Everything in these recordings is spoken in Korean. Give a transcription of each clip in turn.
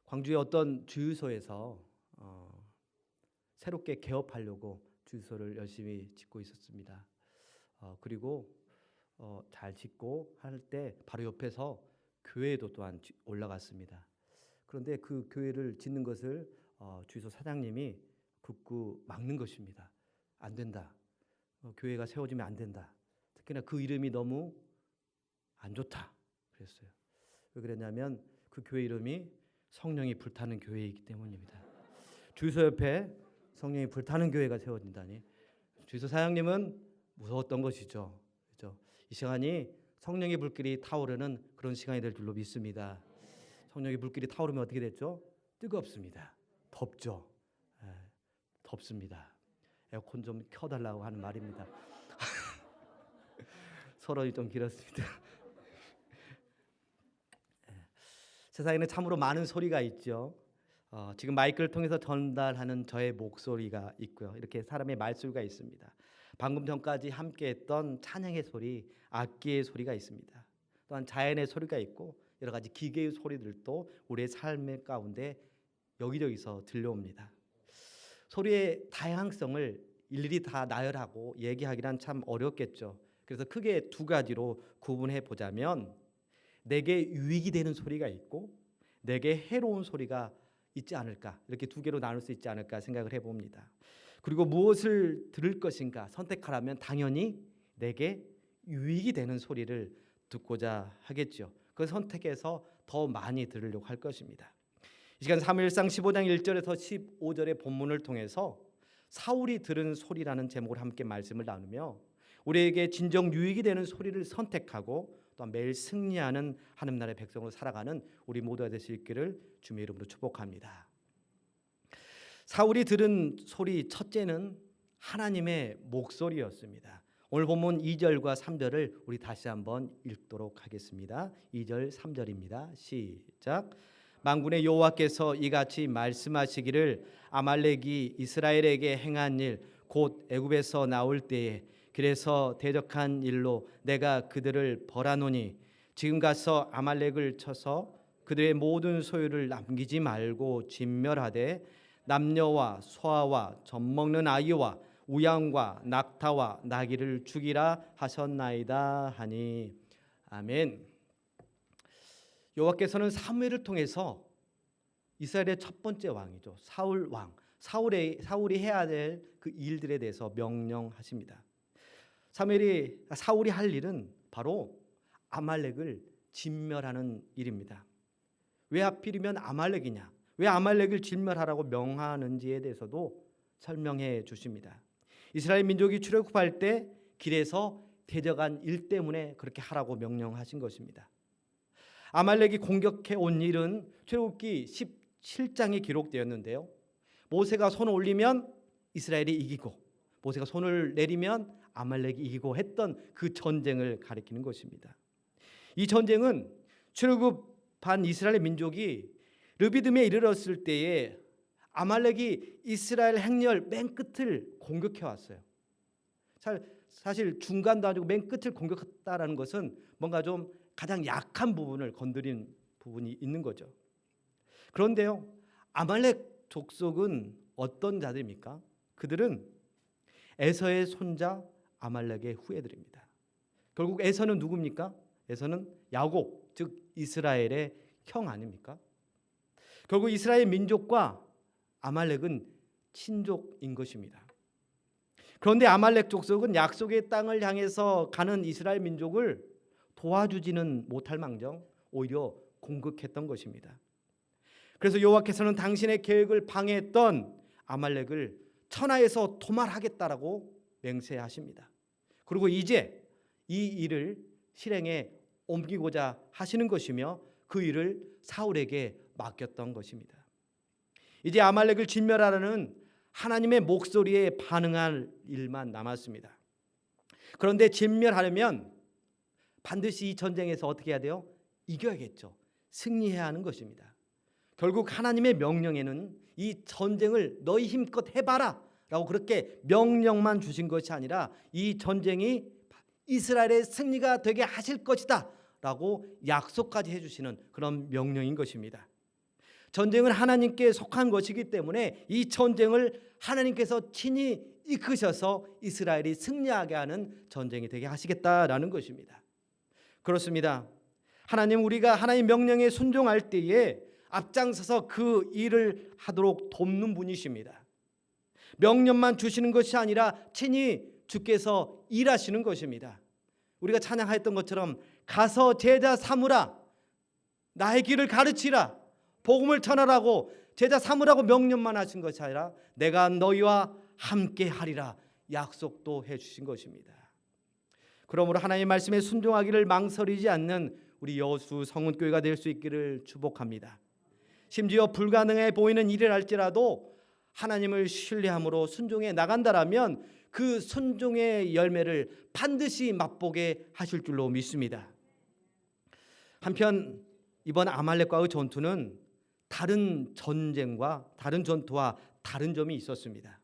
광주의 어떤 주유소에서 새롭게 개업하려고 주유소를 열심히 짓고 있었습니다. 그리고 잘 짓고 할 때 바로 옆에서 교회도 또한 올라갔습니다. 그런데 그 교회를 짓는 것을 주유소 사장님이 극구 막는 것입니다. 안 된다. 교회가 세워지면 안 된다. 특히나 그 이름이 너무 안 좋다. 그랬어요. 왜 그랬냐면 그 교회 이름이 성령이 불타는 교회이기 때문입니다. 주유소 옆에 성령이 불타는 교회가 세워진다니 주유소 사장님은 무서웠던 것이죠. 그렇죠? 이 시간이 성령의 불길이 타오르는 그런 시간이 될 줄로 믿습니다. 성령의 불길이 타오르면 어떻게 됐죠? 뜨겁습니다. 덥죠. 덥습니다. 에어컨 좀 켜달라고 하는 말입니다. 서론이 좀 길었습니다. 세상에는 참으로 많은 소리가 있죠. 지금 마이크를 통해서 전달하는 저의 목소리가 있고요. 이렇게 사람의 말소리가 있습니다. 방금 전까지 함께했던 찬양의 소리, 악기의 소리가 있습니다. 또한 자연의 소리가 있고 여러 가지 기계의 소리들도 우리의 삶의 가운데 여기저기서 들려옵니다. 소리의 다양성을 일일이 다 나열하고 얘기하기란 참 어렵겠죠. 그래서 크게 두 가지로 구분해 보자면 내게 유익이 되는 소리가 있고 내게 해로운 소리가 있지 않을까, 이렇게 두 개로 나눌 수 있지 않을까 생각을 해봅니다. 그리고 무엇을 들을 것인가 선택하라면 당연히 내게 유익이 되는 소리를 듣고자 하겠죠. 그 선택해서 더 많이 들으려고 할 것입니다. 이 시간 사무엘상 15장 1절에서 15절의 본문을 통해서 사울이 들은 소리라는 제목으로 함께 말씀을 나누며 우리에게 진정 유익이 되는 소리를 선택하고 또한 매일 승리하는 하나님 나라의 백성으로 살아가는 우리 모두가 될 수 있기를 주님의 이름으로 축복합니다. 사울이 들은 소리 첫째는 하나님의 목소리였습니다. 오늘 본문 2절과 3절을 우리 다시 한번 읽도록 하겠습니다. 2절 3절입니다. 시작. 만군의 여호와께서 이같이 말씀하시기를 아말렉이 이스라엘에게 행한 일 곧 애굽에서 나올 때에 그래서 대적한 일로 내가 그들을 벌하노니 지금 가서 아말렉을 쳐서 그들의 모든 소유를 남기지 말고 진멸하되 남녀와 소아와 젖먹는 아이와 우양과 낙타와 나귀를 죽이라 하셨나이다 하니. 아멘. 여호와께서는 사무엘을 통해서 이스라엘의 첫 번째 왕이죠. 사울 왕, 사울이 해야 될 그 일들에 대해서 명령하십니다. 사울이 할 일은 바로 아말렉을 진멸하는 일입니다. 왜 하필이면 아말렉이냐? 왜 아말렉을 진멸하라고 명하는지에 대해서도 설명해 주십니다. 이스라엘 민족이 출애굽할 때 길에서 대적한 일 때문에 그렇게 하라고 명령하신 것입니다. 아말렉이 공격해 온 일은 출애굽기 17장에 기록되었는데요. 모세가 손을 올리면 이스라엘이 이기고 모세가 손을 내리면 아말렉이 이기고 했던 그 전쟁을 가리키는 것입니다. 이 전쟁은 출애굽한 이스라엘 민족이 르비딤에 이르렀을 때에 아말렉이 이스라엘 행렬 맨 끝을 공격해 왔어요. 사실 중간도 아니고 맨 끝을 공격했다라는 것은 뭔가 좀 가장 약한 부분을 건드린 부분이 있는 거죠. 그런데요, 아말렉 족속은 어떤 자들입니까? 그들은 에서의 손자 아말렉의 후예들입니다. 결국 에서는 누굽니까? 에서는 야곱, 즉 이스라엘의 형 아닙니까? 결국 이스라엘 민족과 아말렉은 친족인 것입니다. 그런데 아말렉 족속은 약속의 땅을 향해서 가는 이스라엘 민족을 도와주지는 못할 망정 오히려 공격했던 것입니다. 그래서 여호와께서는 당신의 계획을 방해했던 아말렉을 천하에서 도말하겠다라고 맹세하십니다. 그리고 이제 이 일을 실행에 옮기고자 하시는 것이며 그 일을 사울에게 맡겼던 것입니다. 이제 아말렉을 진멸하라는 하나님의 목소리에 반응할 일만 남았습니다. 그런데 진멸하려면 반드시 이 전쟁에서 어떻게 해야 돼요? 이겨야겠죠. 승리해야 하는 것입니다. 결국 하나님의 명령에는 이 전쟁을 너희 힘껏 해봐라 라고 그렇게 명령만 주신 것이 아니라 이 전쟁이 이스라엘의 승리가 되게 하실 것이다 라고 약속까지 해주시는 그런 명령인 것입니다. 전쟁은 하나님께 속한 것이기 때문에 이 전쟁을 하나님께서 친히 이끄셔서 이스라엘이 승리하게 하는 전쟁이 되게 하시겠다라는 것입니다. 그렇습니다. 하나님, 우리가 하나님 명령에 순종할 때에 앞장서서 그 일을 하도록 돕는 분이십니다. 명령만 주시는 것이 아니라 친히 주께서 일하시는 것입니다. 우리가 찬양했던 것처럼 가서 제자 삼으라, 나의 길을 가르치라, 복음을 전하라고 제자 삼으라고 명령만 하신 것이 아니라 내가 너희와 함께 하리라 약속도 해주신 것입니다. 그러므로 하나님의 말씀에 순종하기를 망설이지 않는 우리 여수 성은교회가 될 수 있기를 축복합니다. 심지어 불가능해 보이는 일을 할지라도 하나님을 신뢰함으로 순종해 나간다라면 그 순종의 열매를 반드시 맛보게 하실 줄로 믿습니다. 한편 이번 아말렉과의 전투는 다른 전쟁과 다른 전투와 다른 점이 있었습니다.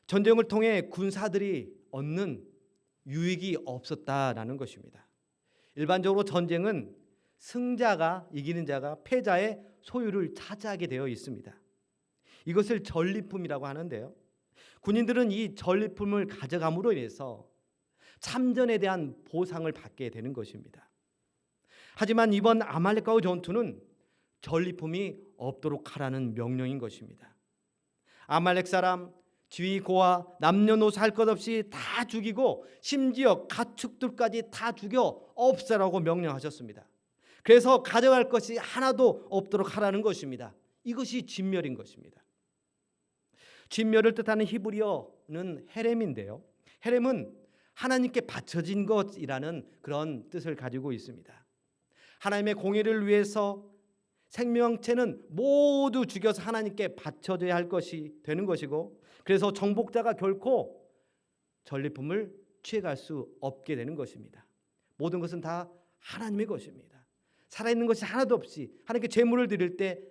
전쟁을 통해 군사들이 얻는 유익이 없었다라는 것입니다. 일반적으로 전쟁은 승자가, 이기는 자가 패자의 소유를 차지하게 되어 있습니다. 이것을 전리품이라고 하는데요, 군인들은 이 전리품을 가져감으로 인해서 참전에 대한 보상을 받게 되는 것입니다. 하지만 이번 아말렉과의 전투는 전리품이 없도록 하라는 명령인 것입니다. 아말렉 사람 지위 고아 남녀노소 할 것 없이 다 죽이고 심지어 가축들까지 다 죽여 없애라고 명령하셨습니다. 그래서 가져갈 것이 하나도 없도록 하라는 것입니다. 이것이 진멸인 것입니다. 진멸을 뜻하는 히브리어는 헤렘인데요, 헤렘은 하나님께 바쳐진 것이라는 그런 뜻을 가지고 있습니다. 하나님의 공의를 위해서 생명체는 모두 죽여서 하나님께 바쳐져야 할 것이 되는 것이고, 그래서 정복자가 결코 전리품을 취해갈 수 없게 되는 것입니다. 모든 것은 다 하나님의 것입니다. 살아있는 것이 하나도 없이 하나님께 제물을 드릴 때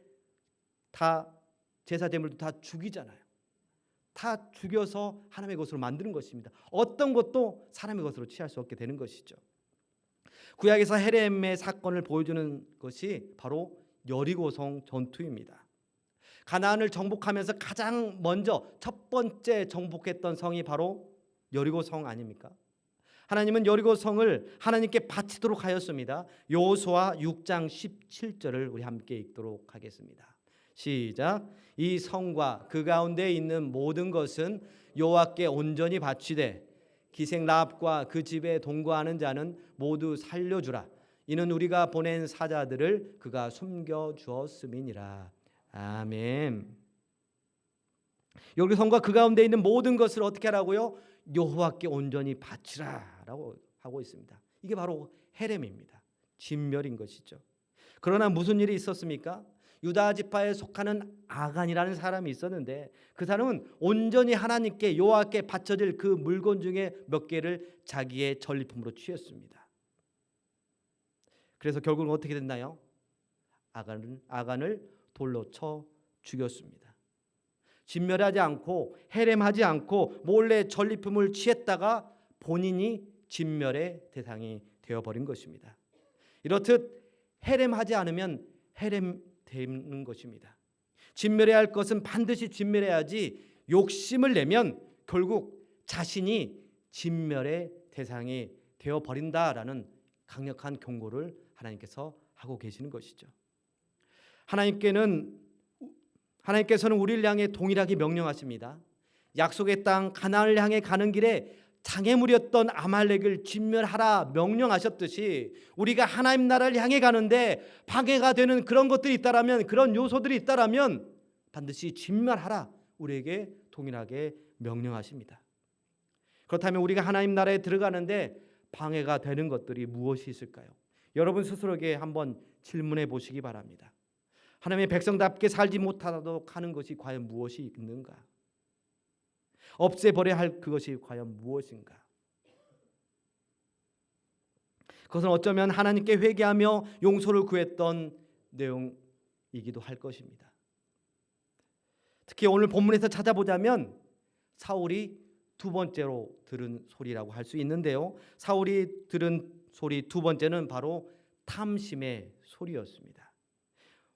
다 제사 제물도 다 죽이잖아요. 다 죽여서 하나님의 것으로 만드는 것입니다. 어떤 것도 사람의 것으로 취할 수 없게 되는 것이죠. 구약에서 헤렘의 사건을 보여주는 것이 바로 여리고성 전투입니다. 가나안을 정복하면서 가장 먼저 첫 번째 정복했던 성이 바로 여리고성 아닙니까? 하나님은 여리고성을 하나님께 바치도록 하였습니다. 여호수아 6장 17절을 우리 함께 읽도록 하겠습니다. 시작. 이 성과 그 가운데 있는 모든 것은 여호와께 온전히 바치되 기생 라합과 그 집에 동거하는 자는 모두 살려주라. 이는 우리가 보낸 사자들을 그가 숨겨 주었음이니라. 아멘. 여기 성과 그 가운데 있는 모든 것을 어떻게 하라고요? 여호와께 온전히 바치라라고 하고 있습니다. 이게 바로 헤렘입니다. 진멸인 것이죠. 그러나 무슨 일이 있었습니까? 유다 지파에 속하는 아간이라는 사람이 있었는데 그 사람은 온전히 하나님께 여호와께 바쳐질 그 물건 중에 몇 개를 자기의 전리품으로 취했습니다. 그래서 결국은 어떻게 됐나요? 아간을 돌로 쳐 죽였습니다. 진멸하지 않고 헤렘하지 않고 몰래 전리품을 취했다가 본인이 진멸의 대상이 되어버린 것입니다. 이렇듯 헤렘하지 않으면 헤렘 되는 것입니다. 진멸해야 할 것은 반드시 진멸해야지 욕심을 내면 결국 자신이 진멸의 대상이 되어버린다라는 강력한 경고를 하나님께서 하고 계시는 것이죠. 하나님께서는 우리를 향해 동일하게 명령하십니다. 약속의 땅 가나안을 향해 가는 길에 장애물이었던 아말렉을 진멸하라 명령하셨듯이 우리가 하나님 나라를 향해 가는데 방해가 되는 그런 것들이 있다라면, 그런 요소들이 있다라면 반드시 진멸하라 우리에게 동일하게 명령하십니다. 그렇다면 우리가 하나님 나라에 들어가는데 방해가 되는 것들이 무엇이 있을까요? 여러분 스스로에게 한번 질문해 보시기 바랍니다. 하나님의 백성답게 살지 못하도록 하는 것이 과연 무엇이 있는가? 없애버려야 할 그것이 과연 무엇인가? 그것은 어쩌면 하나님께 회개하며 용서를 구했던 내용이기도 할 것입니다. 특히 오늘 본문에서 찾아보자면 사울이 두 번째로 들은 소리라고 할 수 있는데요, 사울이 들은 소리 두 번째는 바로 탐심의 소리였습니다.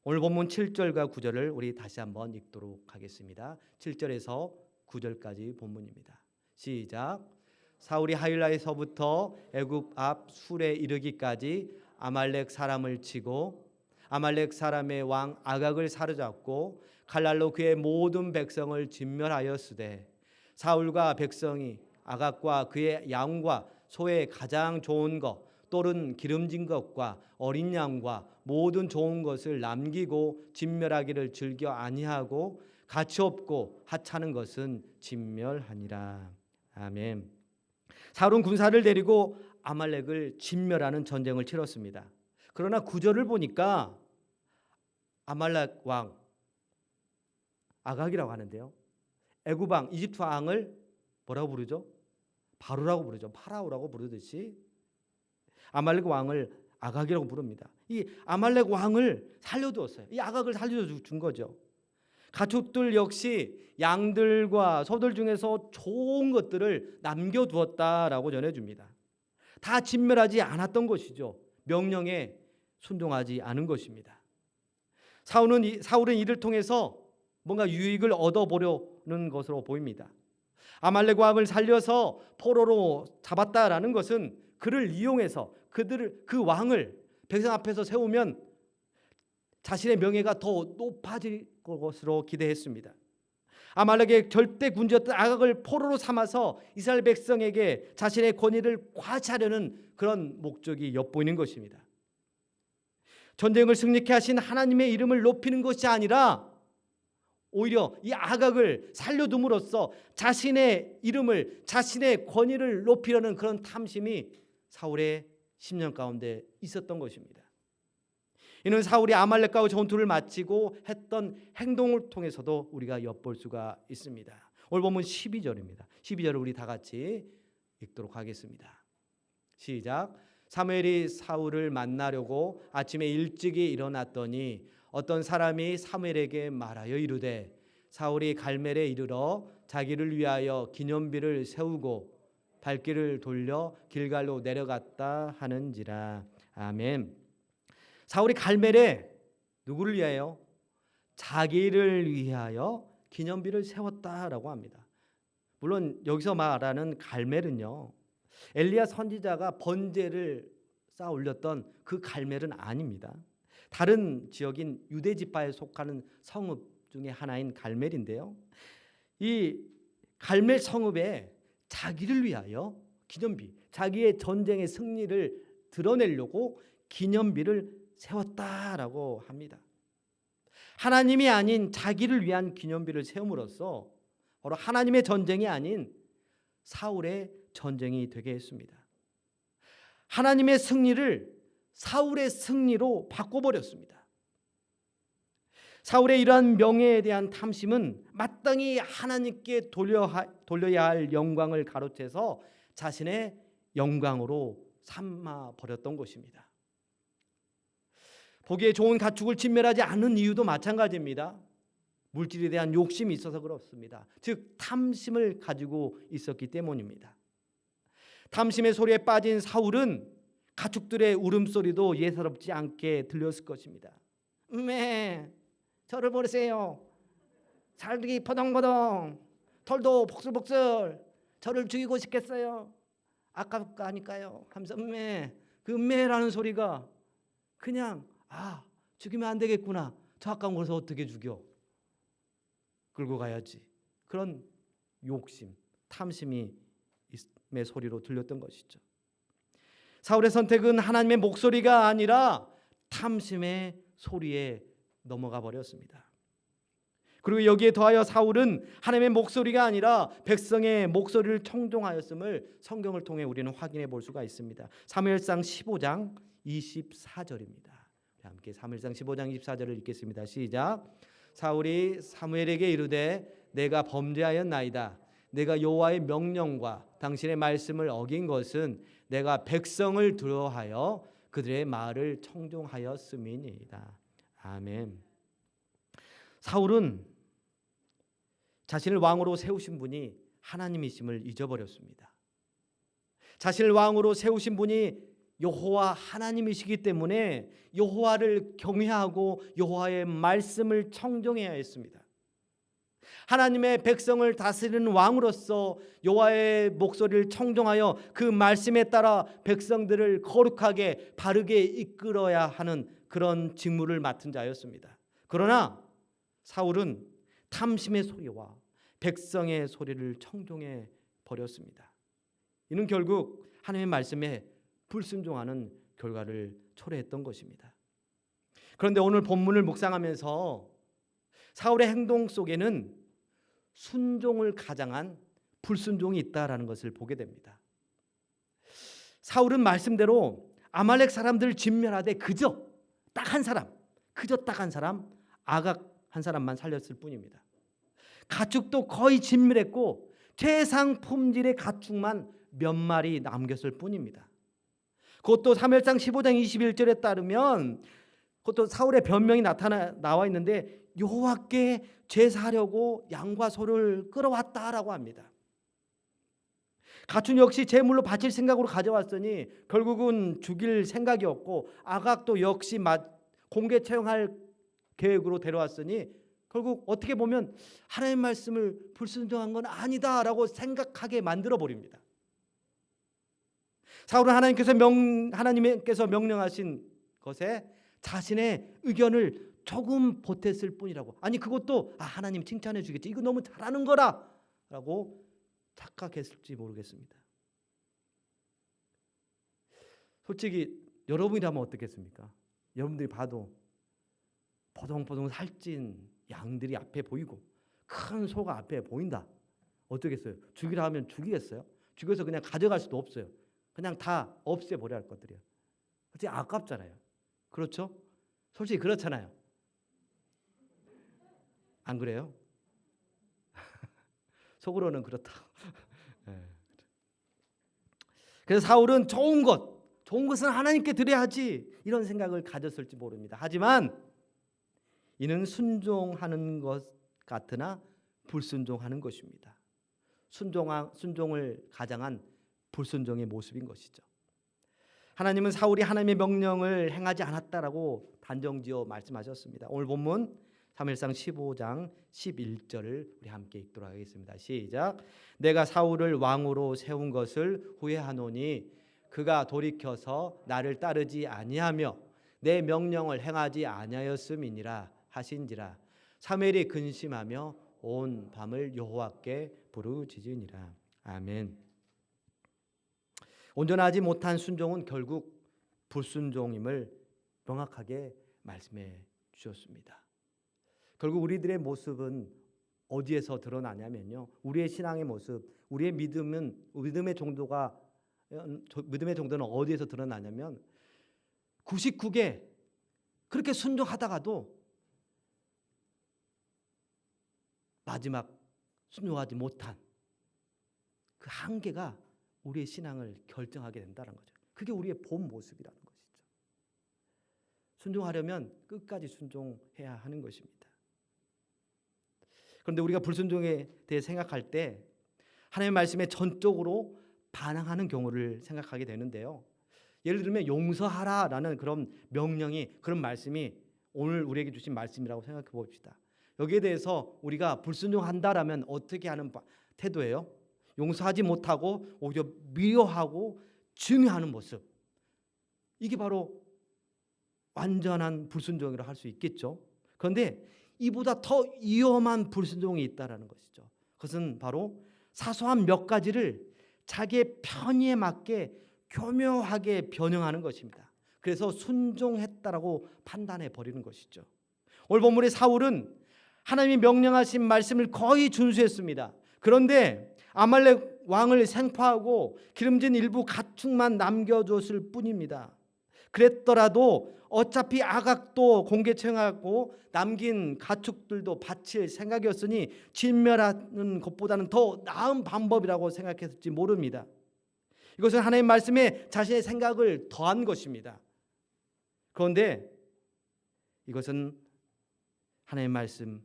오늘 본문 7절과 9절을 우리 다시 한번 읽도록 하겠습니다. 7절에서 9절까지 본문입니다. 시작. 사울이 하일라에서부터 애굽 앞 술에 이르기까지 아말렉 사람을 치고 아말렉 사람의 왕 아각을 사로잡고 칼날로 그의 모든 백성을 진멸하였으되 사울과 백성이 아각과 그의 양과 소의 가장 좋은 것 또는 기름진 것과 어린 양과 모든 좋은 것을 남기고 진멸하기를 즐겨 아니하고 가치 없고 하찮은 것은 진멸하니라. 아멘. 사울은 군사를 데리고 아말렉을 진멸하는 전쟁을 치렀습니다. 그러나 구절을 보니까 아말렉 왕 아각이라고 하는데요. 애굽 왕 이집트 왕을 뭐라고 부르죠? 바로라고 부르죠. 파라오라고 부르듯이 아말렉 왕을 아각이라고 부릅니다. 이 아말렉 왕을 살려두었어요. 이 아각을 살려준 거죠. 가축들 역시 양들과 소들 중에서 좋은 것들을 남겨두었다라고 전해줍니다. 다 진멸하지 않았던 것이죠. 명령에 순종하지 않은 것입니다. 사울은 이를 통해서 뭔가 유익을 얻어보려는 것으로 보입니다. 아말렉 왕을 살려서 포로로 잡았다라는 것은 그를 이용해서 그 왕을 백성 앞에서 세우면 자신의 명예가 더 높아질 것으로 기대했습니다. 아말렉의 절대 군주였던 아각을 포로로 삼아서 이스라엘 백성에게 자신의 권위를 과시하려는 그런 목적이 엿보이는 것입니다. 전쟁을 승리케 하신 하나님의 이름을 높이는 것이 아니라 오히려 이 아각을 살려둠으로써 자신의 이름을, 자신의 권위를 높이려는 그런 탐심이 사울의 심령 가운데 있었던 것입니다. 이는 사울이 아말렉과 전투를 마치고 했던 행동을 통해서도 우리가 엿볼 수가 있습니다. 오늘 본문 12절입니다. 12절을 우리 다 같이 읽도록 하겠습니다. 시작. 사무엘이 사울을 만나려고 아침에 일찍이 일어났더니 어떤 사람이 사무엘에게 말하여 이르되 사울이 갈멜에 이르러 자기를 위하여 기념비를 세우고 발길을 돌려 길갈로 내려갔다 하는지라. 아멘. 사울이 갈멜에 누구를 위하여? 자기를 위하여 기념비를 세웠다라고 합니다. 물론 여기서 말하는 갈멜은요, 엘리야 선지자가 번제를 쌓아 올렸던 그 갈멜은 아닙니다. 다른 지역인 유대 지파에 속하는 성읍 중에 하나인 갈멜인데요. 이 갈멜 성읍에 자기를 위하여 기념비, 자기의 전쟁의 승리를 드러내려고 기념비를 세웠다라고 합니다. 하나님이 아닌 자기를 위한 기념비를 세움으로써 바로 하나님의 전쟁이 아닌 사울의 전쟁이 되게 했습니다. 하나님의 승리를 사울의 승리로 바꿔버렸습니다. 사울의 이러한 명예에 대한 탐심은 마땅히 하나님께 돌려야 할 영광을 가로채서 자신의 영광으로 삼아 버렸던 것입니다. 보기에 좋은 가축을 진멸하지 않는 이유도 마찬가지입니다. 물질에 대한 욕심이 있어서 그렇습니다. 즉 탐심을 가지고 있었기 때문입니다. 탐심의 소리에 빠진 사울은 가축들의 울음소리도 예사롭지 않게 들렸을 것입니다. 저를 보세요. 살이 포동포동, 털도 복슬복슬. 저를 죽이고 싶겠어요. 아깝니까요. 하면서 그 음매라는 소리가 그냥 죽이면 안 되겠구나. 저 아까운 것을 어떻게 죽여? 끌고 가야지. 그런 욕심, 탐심의 소리로 들렸던 것이죠. 사울의 선택은 하나님의 목소리가 아니라 탐심의 소리에 넘어가 버렸습니다. 그리고 여기에 더하여 사울은 하나님의 목소리가 아니라 백성의 목소리를 청종하였음을 성경을 통해 우리는 확인해 볼 수가 있습니다. 사무엘상 15장 24절입니다. 함께 사무엘상 15장 24절을 읽겠습니다. 시작. 사울이 사무엘에게 이르되 내가 범죄하였나이다. 내가 여호와의 명령과 당신의 말씀을 어긴 것은 내가 백성을 두려워하여 그들의 말을 청종하였음이니이다. 아멘. 사울은 자신을 왕으로 세우신 분이 하나님이심을 잊어버렸습니다. 자신을 왕으로 세우신 분이 여호와 하나님이시기 때문에 여호와를 경외하고 여호와의 말씀을 청종해야 했습니다. 하나님의 백성을 다스리는 왕으로서 여호와의 목소리를 청종하여 그 말씀에 따라 백성들을 거룩하게 바르게 이끌어야 하는 그런 직무를 맡은 자였습니다. 그러나 사울은 탐심의 소리와 백성의 소리를 청종해 버렸습니다. 이는 결국 하나님의 말씀에 불순종하는 결과를 초래했던 것입니다. 그런데 오늘 본문을 묵상하면서 사울의 행동 속에는 순종을 가장한 불순종이 있다라는 것을 보게 됩니다. 사울은 말씀대로 아말렉 사람들을 진멸하되 그저 딱 한 사람 아각 한 사람만 살렸을 뿐입니다. 가축도 거의 진멸했고 최상 품질의 가축만 몇 마리 남겼을 뿐입니다. 그것도 사무엘상 15장 21절에 따르면 그것도 사울의 변명이 나와 있는데 여호와께 제사하려고 양과 소를 끌어왔다라고 합니다. 가축 역시 제물로 바칠 생각으로 가져왔으니 결국은 죽일 생각이었고 아각도 역시 공개 처형할 계획으로 데려왔으니 결국 어떻게 보면 하나님의 말씀을 불순종한 건 아니다라고 생각하게 만들어 버립니다. 사울은 하나님께서 명령하신 것에 자신의 의견을 조금 보탰을 뿐이라고. 아니 그것도 하나님 칭찬해 주겠지. 이거 너무 잘하는 거라라고 착각했을지 모르겠습니다. 솔직히 여러분이라면 어떻겠습니까? 여러분들이 봐도 포동포동 살찐 양들이 앞에 보이고 큰 소가 앞에 보인다. 어떻겠어요? 죽이라 하면 죽이겠어요? 죽여서 그냥 가져갈 수도 없어요. 그냥 다 없애버려야 할 것들이에요. 솔직히 아깝잖아요. 그렇죠? 솔직히 그렇잖아요. 안 그래요? 속으로는 그렇다. 그래서 사울은 좋은 것은 하나님께 드려야지 이런 생각을 가졌을지 모릅니다. 하지만 이는 순종하는 것 같으나 불순종하는 것입니다. 순종을 가장한 불순종의 모습인 것이죠. 하나님은 사울이 하나님의 명령을 행하지 않았다라고 단정지어 말씀하셨습니다. 오늘 본문 사무엘상 15장 11절을 우리 함께 읽도록 하겠습니다. 시작. 내가 사울을 왕으로 세운 것을 후회하노니 그가 돌이켜서 나를 따르지 아니하며 내 명령을 행하지 아니하였음이니라 하신지라. 사무엘이 근심하며 온 밤을 여호와께 부르짖으니라. 아멘. 온전하지 못한 순종은 결국 불순종임을 명확하게 말씀해 주셨습니다. 결국 우리들의 모습은 어디에서 드러나냐면요. 우리의 신앙의 모습, 우리의 믿음의 정도는 어디에서 드러나냐면 99개 그렇게 순종하다가도 마지막 순종하지 못한 그 한계가 우리의 신앙을 결정하게 된다는 거죠. 그게 우리의 본 모습이라는 것이죠. 순종하려면 끝까지 순종해야 하는 것입니다. 그런데 우리가 불순종에 대해 생각할 때 하나님의 말씀에 전적으로 반항하는 경우를 생각하게 되는데요. 예를 들면 용서하라라는 그런 명령이, 그런 말씀이 오늘 우리에게 주신 말씀이라고 생각해 봅시다. 여기에 대해서 우리가 불순종한다라면 어떻게 하는 태도예요? 용서하지 못하고 오히려 미워하고 증오하는 모습. 이게 바로 완전한 불순종이라고 할 수 있겠죠. 그런데 이보다 더 위험한 불순종이 있다라는 것이죠. 그것은 바로 사소한 몇 가지를 자기의 편의에 맞게 교묘하게 변형하는 것입니다. 그래서 순종했다라고 판단해 버리는 것이죠. 오늘 본문의 사울은 하나님이 명령하신 말씀을 거의 준수했습니다. 그런데 아말렉 왕을 생포하고 기름진 일부 가축만 남겨줬을 뿐입니다. 그랬더라도 어차피 아각도 공개 처형하고 남긴 가축들도 바칠 생각이었으니 진멸하는 것보다는 더 나은 방법이라고 생각했을지 모릅니다. 이것은 하나님의 말씀에 자신의 생각을 더한 것입니다. 그런데 이것은 하나님의 말씀을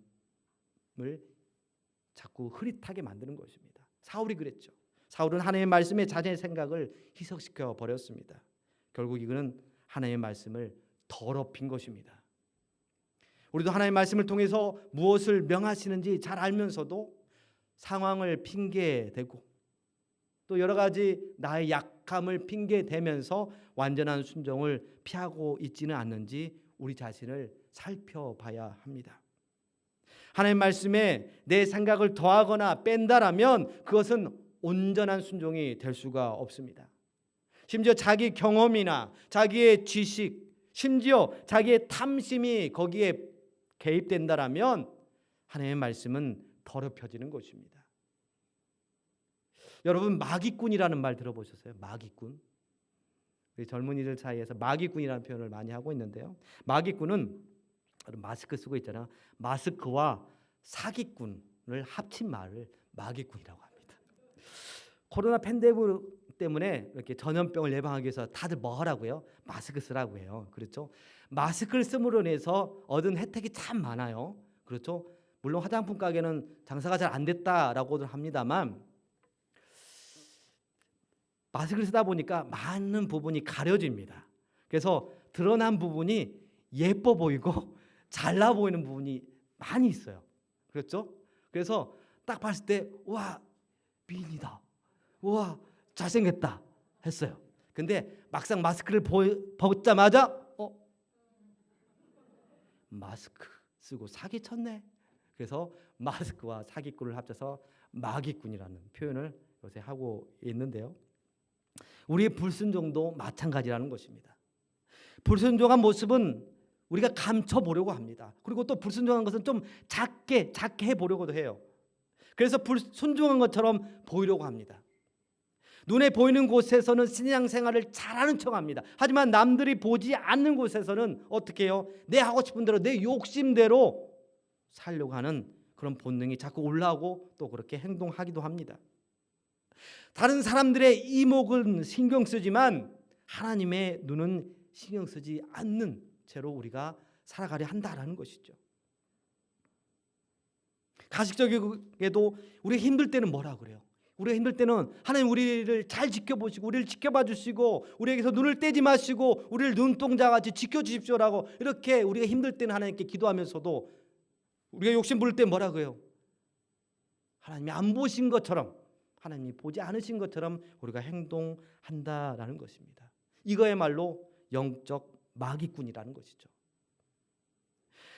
자꾸 흐릿하게 만드는 것입니다. 사울이 그랬죠. 사울은 하나님의 말씀에 자신의 생각을 희석시켜 버렸습니다. 결국 이거는 하나님의 말씀을 더럽힌 것입니다. 우리도 하나님의 말씀을 통해서 무엇을 명하시는지 잘 알면서도 상황을 핑계대고 또 여러 가지 나의 약함을 핑계대면서 완전한 순종을 피하고 있지는 않는지 우리 자신을 살펴봐야 합니다. 하나님의 말씀에 내 생각을 더하거나 뺀다라면 그것은 온전한 순종이 될 수가 없습니다. 심지어 자기 경험이나 자기의 지식, 심지어 자기의 탐심이 거기에 개입된다라면 하나님의 말씀은 더럽혀지는 것입니다. 여러분, 마귀꾼이라는 말 들어보셨어요? 마귀꾼. 우리 젊은이들 사이에서 마귀꾼이라는 표현을 많이 하고 있는데요. 마귀꾼은 마스크 쓰고 있잖아요. 마스크와 사기꾼을 합친 말을 마귀꾼이라고 합니다. 코로나 팬데믹 때문에 이렇게 전염병을 예방하기 위해서 다들 뭐 하라고요? 마스크 쓰라고 해요. 그렇죠? 마스크를 쓰므로 인해서 얻은 혜택이 참 많아요. 그렇죠? 물론 화장품 가게는 장사가 잘 안 됐다라고도 합니다만 마스크를 쓰다 보니까 많은 부분이 가려집니다. 그래서 드러난 부분이 예뻐 보이고 잘나 보이는 부분이 많이 있어요. 그렇죠? 그래서 딱 봤을 때 와, 미인이다. 와, 잘생겼다 했어요. 근데 막상 마스크를 벗자마자 마스크 쓰고 사기쳤네. 그래서 마스크와 사기꾼을 합쳐서 마귀꾼이라는 표현을 요새 하고 있는데요. 우리의 불순종도 마찬가지라는 것입니다. 불순종한 모습은 우리가 감춰보려고 합니다. 그리고 또 불순종한 것은 좀 작게 해보려고도 해요. 그래서 불순종한 것처럼 보이려고 합니다. 눈에 보이는 곳에서는 신앙생활을 잘하는 척합니다. 하지만 남들이 보지 않는 곳에서는 어떻게 해요? 내 하고 싶은 대로 내 욕심대로 살려고 하는 그런 본능이 자꾸 올라오고 또 그렇게 행동하기도 합니다. 다른 사람들의 이목은 신경 쓰지만 하나님의 눈은 신경 쓰지 않는 채로 우리가 살아가려 한다라는 것이죠. 가식적이게도 우리가 힘들 때는 뭐라 그래요? 우리가 힘들 때는 하나님 우리를 잘 지켜보시고 우리를 지켜봐 주시고 우리에게서 눈을 떼지 마시고 우리를 눈동자같이 지켜주십시오라고 이렇게 우리가 힘들 때는 하나님께 기도하면서도 우리가 욕심 부릴 때 뭐라 그래요? 하나님이 안 보신 것처럼 하나님이 보지 않으신 것처럼 우리가 행동한다라는 것입니다. 이거야말로 영적 마귀꾼이라는 것이죠.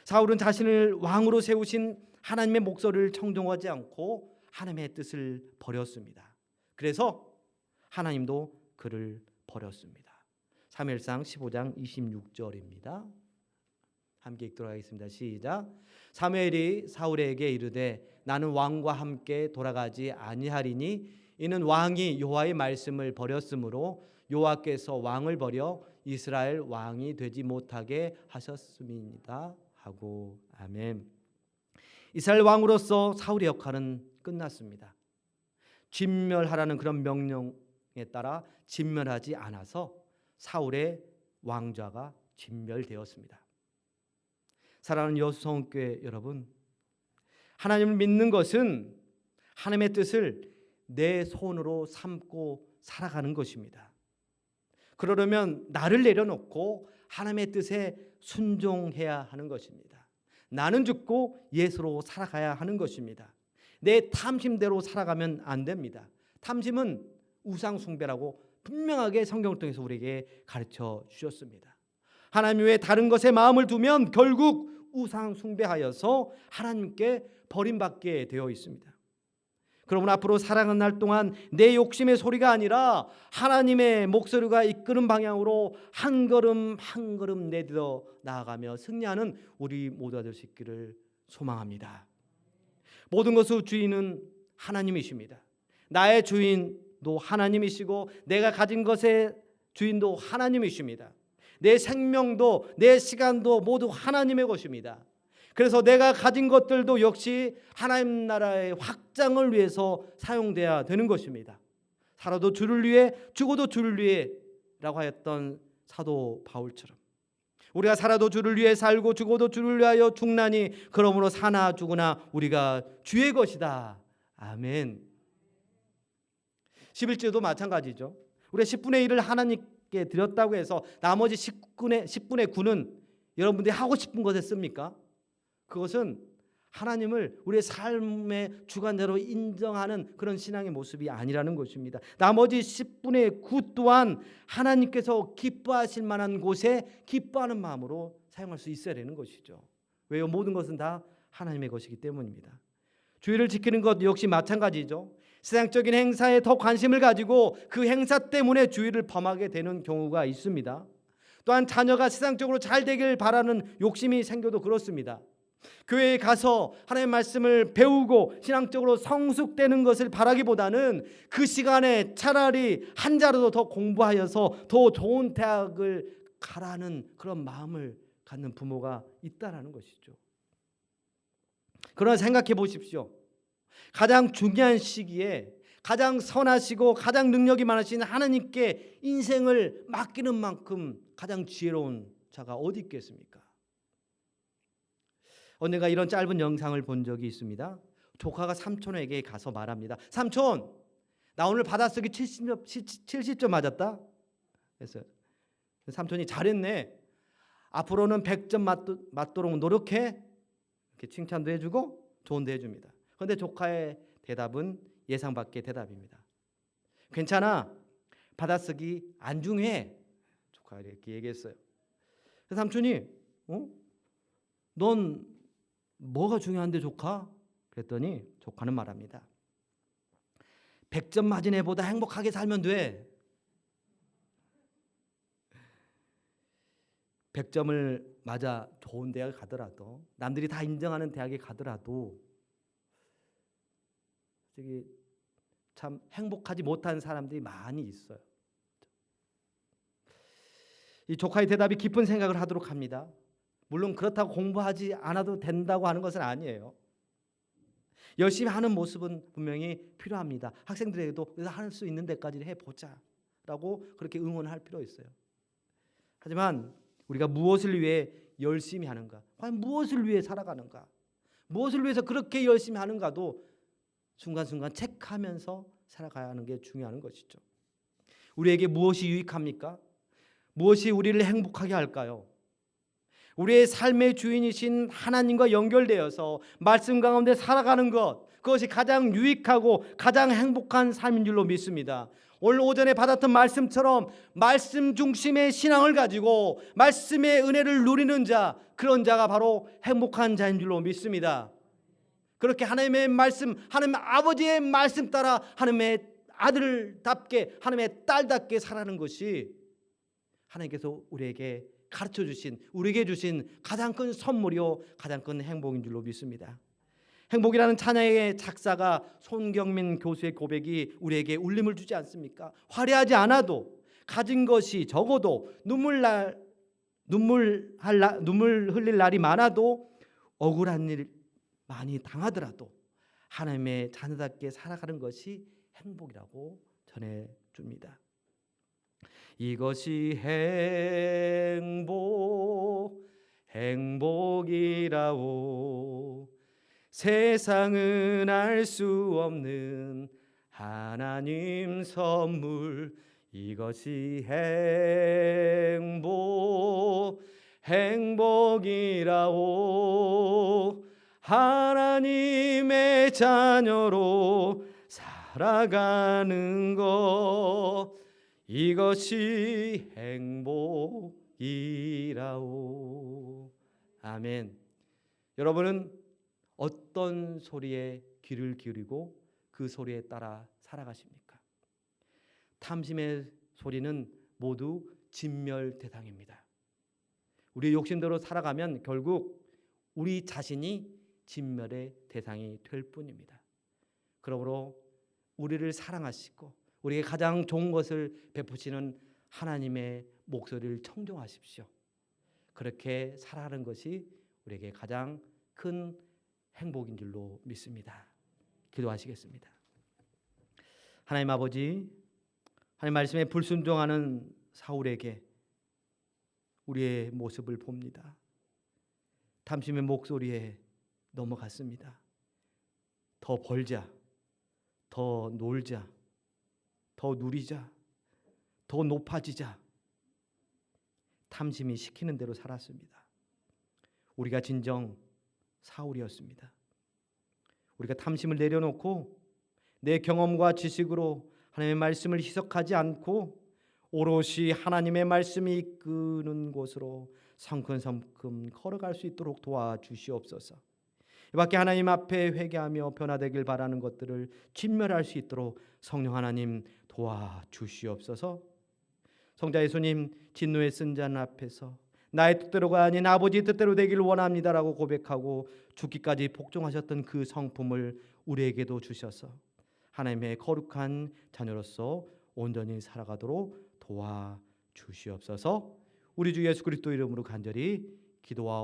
사울은 자신을 왕으로 세우신 하나님의 목소리를 청종하지 않고 하나님의 뜻을 버렸습니다. 그래서 하나님도 그를 버렸습니다. 사무엘상 15장 26절입니다. 함께 읽도록 하겠습니다. 시작. 사무엘이 사울에게 이르되 나는 왕과 함께 돌아가지 아니하리니 이는 왕이 여호와의 말씀을 버렸으므로 여호와께서 왕을 버려 이스라엘 왕이 되지 못하게 하셨음이니이다 하고. 아멘. 이스라엘 왕으로서 사울의 역할은 끝났습니다. 진멸하라는 그런 명령에 따라 진멸하지 않아서 사울의 왕좌가 진멸되었습니다. 사랑하는 여수성교회 여러분, 하나님을 믿는 것은 하나님의 뜻을 내 손으로 삼고 살아가는 것입니다. 그러려면 나를 내려놓고 하나님의 뜻에 순종해야 하는 것입니다. 나는 죽고 예수로 살아가야 하는 것입니다. 내 탐심대로 살아가면 안 됩니다. 탐심은 우상 숭배라고 분명하게 성경을 통해서 우리에게 가르쳐 주셨습니다. 하나님 외에 다른 것에 마음을 두면 결국 우상 숭배하여서 하나님께 버림받게 되어 있습니다. 그러므로 앞으로 살아가는 날 동안 내 욕심의 소리가 아니라 하나님의 목소리가 이끄는 방향으로 한 걸음 한 걸음 내딛어 나아가며 승리하는 우리 모두가 될 수 있기를 소망합니다. 모든 것의 주인은 하나님이십니다. 나의 주인도 하나님이시고 내가 가진 것의 주인도 하나님이십니다. 내 생명도 내 시간도 모두 하나님의 것입니다. 그래서 내가 가진 것들도 역시 하나님 나라의 확장을 위해서 사용돼야 되는 것입니다. 살아도 주를 위해 죽어도 주를 위해라고 하였던 사도 바울처럼 우리가 살아도 주를 위해 살고 죽어도 주를 위하여 죽나니 그러므로 사나 죽으나 우리가 주의 것이다. 아멘. 11절도 마찬가지죠. 우리가 10분의 1을 하나님 하나님께 드렸다고 해서 나머지 10분의 9는 여러분들이 하고 싶은 것에 씁니까? 그것은 하나님을 우리의 삶의 주관자로 인정하는 그런 신앙의 모습이 아니라는 것입니다. 나머지 10분의 9 또한 하나님께서 기뻐하실 만한 곳에 기뻐하는 마음으로 사용할 수 있어야 되는 것이죠. 왜요? 모든 것은 다 하나님의 것이기 때문입니다. 주일을 지키는 것 역시 마찬가지죠. 세상적인 행사에 더 관심을 가지고 그 행사 때문에 주일을 범하게 되는 경우가 있습니다. 또한 자녀가 세상적으로 잘 되길 바라는 욕심이 생겨도 그렇습니다. 교회에 가서 하나님의 말씀을 배우고 신앙적으로 성숙되는 것을 바라기보다는 그 시간에 차라리 한 자라도 더 공부하여서 더 좋은 대학을 가라는 그런 마음을 갖는 부모가 있다라는 것이죠. 그러나 생각해 보십시오. 가장 중요한 시기에 가장 선하시고 가장 능력이 많으신 하나님께 인생을 맡기는 만큼 가장 지혜로운 자가 어디 있겠습니까? 언젠가 이런 짧은 영상을 본 적이 있습니다. 조카가 삼촌에게 가서 말합니다. 삼촌, 나 오늘 받아쓰기 70점 맞았다. 그래서 삼촌이 잘했네. 앞으로는 100점 맞도록 노력해. 이렇게 칭찬도 해주고 조언도 해줍니다. 그런데 조카의 대답은 예상 밖의 대답입니다. 괜찮아. 받아쓰기 안 중요해. 조카가 이렇게 얘기했어요. 그래서 삼촌이 넌 뭐가 중요한데 조카? 그랬더니 조카는 말합니다. 100점 맞은 애보다 행복하게 살면 돼. 100점을 맞아 좋은 대학에 가더라도 남들이 다 인정하는 대학에 가더라도 참 행복하지 못한 사람들이 많이 있어요. 이 조카의 대답이 깊은 생각을 하도록 합니다. 물론 그렇다고 공부하지 않아도 된다고 하는 것은 아니에요. 열심히 하는 모습은 분명히 필요합니다. 학생들에게도 할 수 있는 데까지 해보자 라고 그렇게 응원할 필요 있어요. 하지만 우리가 무엇을 위해 열심히 하는가, 과연 무엇을 위해 살아가는가, 무엇을 위해서 그렇게 열심히 하는가도 순간순간 체크하면서 살아가야 하는 게 중요한 것이죠. 우리에게 무엇이 유익합니까? 무엇이 우리를 행복하게 할까요? 우리의 삶의 주인이신 하나님과 연결되어서 말씀 가운데 살아가는 것, 그것이 가장 유익하고 가장 행복한 삶인 줄로 믿습니다. 오늘 오전에 받았던 말씀처럼 말씀 중심의 신앙을 가지고 말씀의 은혜를 누리는 자, 그런 자가 바로 행복한 자인 줄로 믿습니다. 그렇게 하나님의 말씀, 하나님의 아버지의 말씀 따라 하나님의 아들답게, 하나님의 딸답게 살아가는 것이 하나님께서 우리에게 가르쳐 주신, 우리에게 주신 가장 큰 선물이요 가장 큰 행복인 줄로 믿습니다. 행복이라는 찬양의 작사가 손경민 교수의 고백이 우리에게 울림을 주지 않습니까? 화려하지 않아도 가진 것이 적어도 눈물 흘릴 날이 많아도 억울한 일 많이 당하더라도 하나님의 자녀답게 살아가는 것이 행복이라고 전해줍니다. 이것이 행복이라오. 세상은 알 수 없는 하나님 선물. 이것이 행복이라오. 하나님의 자녀로 살아가는 것, 이것이 행복이라오. 아멘. 여러분은 어떤 소리에 귀를 기울이고 그 소리에 따라 살아가십니까? 탐심의 소리는 모두 진멸 대상입니다. 우리의 욕심대로 살아가면 결국 우리 자신이 진멸의 대상이 될 뿐입니다. 그러므로 우리를 사랑하시고 우리에게 가장 좋은 것을 베푸시는 하나님의 목소리를 청종하십시오. 그렇게 살아가는 것이 우리에게 가장 큰 행복인 줄로 믿습니다. 기도하시겠습니다. 하나님 아버지, 하나님 말씀에 불순종하는 사울에게 우리의 모습을 봅니다. 탐심의 목소리에 넘어갔습니다. 더 벌자, 더 놀자, 더 누리자, 더 높아지자, 탐심이 시키는 대로 살았습니다. 우리가 진정 사울이었습니다. 우리가 탐심을 내려놓고 내 경험과 지식으로 하나님의 말씀을 희석하지 않고 오롯이 하나님의 말씀이 이끄는 곳으로 성큼성큼 걸어갈 수 있도록 도와주시옵소서. 이밖에 하나님 앞에 회개하며 변화되길 바라는 것들을 진멸할 수 있도록 성령 하나님 도와주시옵소서. 성자 예수님, 진노의 쓴잔 앞에서 나의 뜻대로가 아닌 아버지 뜻대로 되길 원합니다라고 고백하고 죽기까지 복종하셨던 그 성품을 우리에게도 주셔서 하나님의 거룩한 자녀로서 온전히 살아가도록 도와주시옵소서. 우리 주 예수 그리스도 이름으로 간절히 기도하옵소서.